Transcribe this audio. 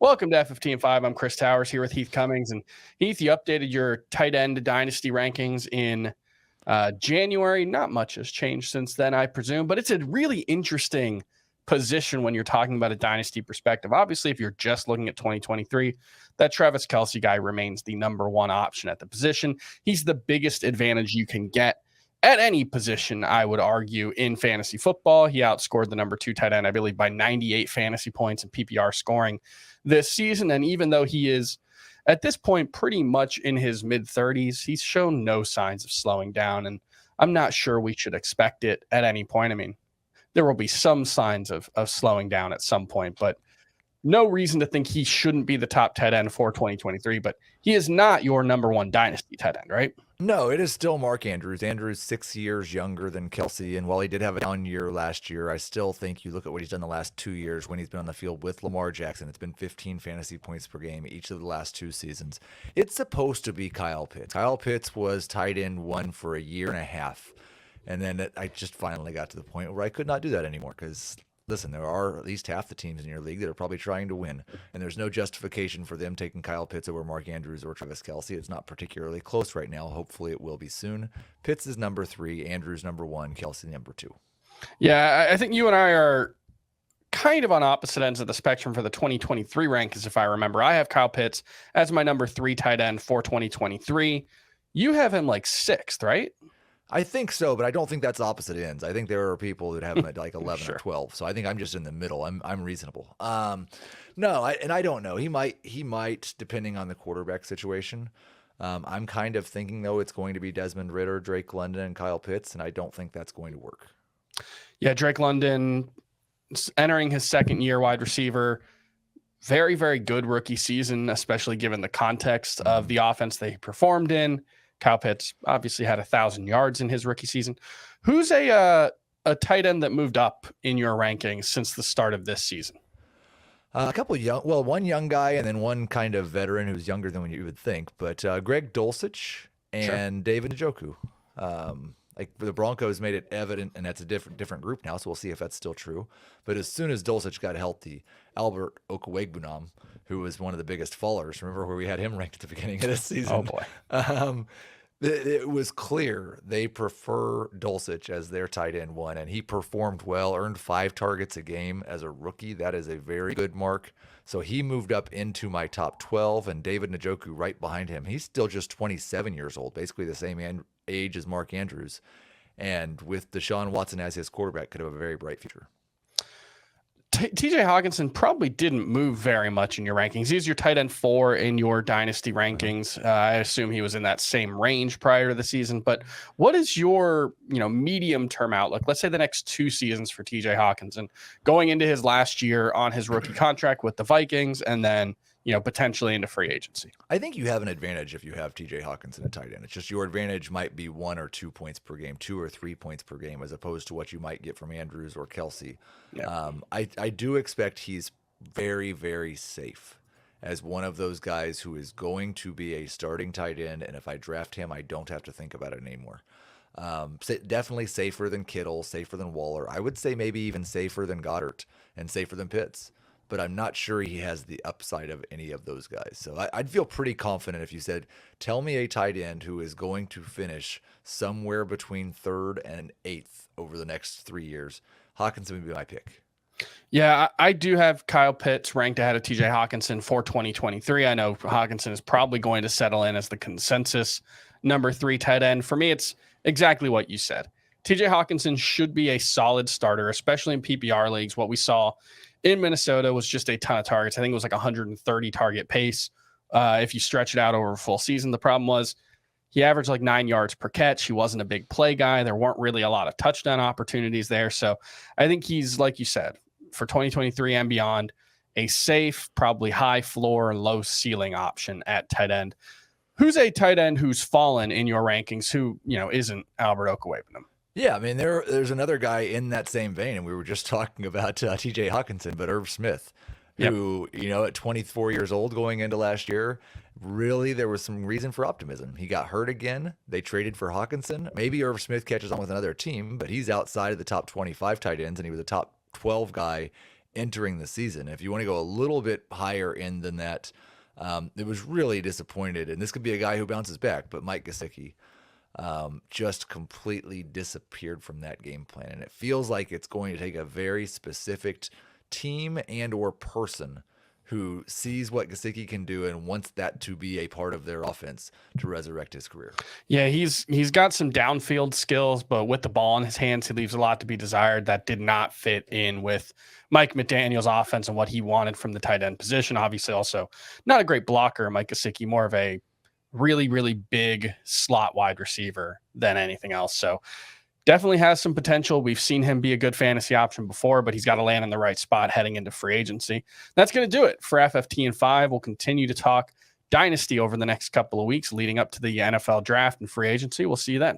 Welcome to FFT and 5. I'm Chris Towers here with Heath Cummings. And Heath, you updated your tight end dynasty rankings in January. Not much has changed since then, I presume, but it's a really interesting position when you're talking about a dynasty perspective. Obviously, if you're just looking at 2023, that Travis Kelce guy remains the number one option at the position. He's the biggest advantage you can get at any position, I would argue, in fantasy football. He outscored the number 2 tight end, I believe, by 98 fantasy points in PPR scoring this season. And even though he is at this point pretty much in his mid-30s, he's shown no signs of slowing down. And I'm not sure we should expect it at any point. I mean, there will be some signs of slowing down at some point, but no reason to think he shouldn't be the top tight end for 2023. But he is not your number one dynasty tight end, right? No, it is still Mark Andrews. Andrews 6 years younger than Kelce, and while he did have a down year last year, I still think you look at what he's done the last 2 years when he's been on the field with Lamar Jackson. It's been 15 fantasy points per game each of the last 2 seasons. It's supposed to be Kyle Pitts. Kyle Pitts was tight end 1 for a year and a half, and then I just finally got to the point where I could not do that anymore because, listen, there are at least half the teams in your league that are probably trying to win, and there's no justification for them taking Kyle Pitts over Mark Andrews or Travis Kelce. It's not particularly close right now. Hopefully it will be soon. Pitts is number 3, Andrews number 1, Kelce number 2. Yeah, I think you and I are kind of on opposite ends of the spectrum for the 2023 rankings, if I remember. I have Kyle Pitts as my number 3 tight end for 2023. You have him like 6th, right? I think so, but I don't think that's opposite ends. I think there are people that have him at like 11 Sure. or 12. So I think I'm just in the middle. I'm reasonable. No, I don't know. He might, depending on the quarterback situation. I'm kind of thinking though it's going to be Desmond Ridder, Drake London, and Kyle Pitts, and I don't think that's going to work. Yeah, Drake London entering his second year, wide receiver. Very, very good rookie season, especially given the context of the offense they performed in. Kyle Pitts obviously had 1,000 yards in his rookie season. Who's a tight end that moved up in your rankings since the start of this season? A couple one young guy and then one kind of veteran who's younger than you would think. But Greg Dulcich and David Njoku. Like the Broncos made it evident, and that's a different group now, so we'll see if that's still true. But as soon as Dulcich got healthy, Albert Okwuegbunam, who was one of the biggest fallers, remember where we had him ranked at the beginning of this season? Oh, boy. It was clear they prefer Dulcich as their tight end 1, and he performed well, earned 5 targets a game as a rookie. That is a very good mark. So he moved up into my top 12, and David Njoku right behind him. He's still just 27 years old, basically the same age as Mark Andrews. And with Deshaun Watson as his quarterback, could have a very bright future. TJ Hawkinson probably didn't move very much in your rankings. He's your tight end 4 in your dynasty rankings. I assume he was in that same range prior to the season. But what is your, medium-term outlook? Let's say the next 2 seasons for TJ Hawkinson, going into his last year on his rookie contract with the Vikings, and then potentially into free agency. I think you have an advantage if you have TJ Hawkinson at tight end. It's just your advantage might be 1 or 2 points per game, 2 or 3 points per game, as opposed to what you might get from Andrews or Kelce. Yeah. I do expect he's very, very safe as one of those guys who is going to be a starting tight end, and if I draft him, I don't have to think about it anymore. Definitely safer than Kittle, safer than Waller. I would say maybe even safer than Goddard and safer than Pitts. But I'm not sure he has the upside of any of those guys. So I'd feel pretty confident if you said, tell me a tight end who is going to finish somewhere between 3rd and 8th over the next 3 years. Hawkinson would be my pick. Yeah, I do have Kyle Pitts ranked ahead of TJ Hawkinson for 2023. I know Hawkinson is probably going to settle in as the consensus number 3 tight end. For me, it's exactly what you said. TJ Hawkinson should be a solid starter, especially in PPR leagues. What we saw in Minnesota was just a ton of targets. I think it was like 130 target pace if you stretch it out over a full season. The problem was he averaged like 9 yards per catch. He wasn't a big play guy. There weren't really a lot of touchdown opportunities there. So I think he's, like you said, for 2023 and beyond, a safe, probably high floor and low ceiling option at tight end. Who's a tight end who's fallen in your rankings who, isn't Albert Okwuegbunam? Yeah, I mean, there's another guy in that same vein, and we were just talking about TJ Hawkinson, but Irv Smith, who, at 24 years old going into last year, really there was some reason for optimism. He got hurt again. They traded for Hawkinson. Maybe Irv Smith catches on with another team, but he's outside of the top 25 tight ends, and he was a top 12 guy entering the season. If you want to go a little bit higher in than that, it was really disappointed. And this could be a guy who bounces back, but Mike Gesicki just completely disappeared from that game plan. And it feels like it's going to take a very specific team and or person who sees what Gesicki can do and wants that to be a part of their offense to resurrect his career. Yeah, he's got some downfield skills, but with the ball in his hands, he leaves a lot to be desired. That did not fit in with Mike McDaniel's offense and what he wanted from the tight end position. Obviously, also not a great blocker, Mike Gesicki, more of a really, really big slot wide receiver than anything else. So definitely has some potential. We've seen him be a good fantasy option before, but he's got to land in the right spot heading into free agency. That's going to do it for FFT and 5. We'll continue to talk Dynasty over the next couple of weeks leading up to the NFL draft and free agency. We'll see you then.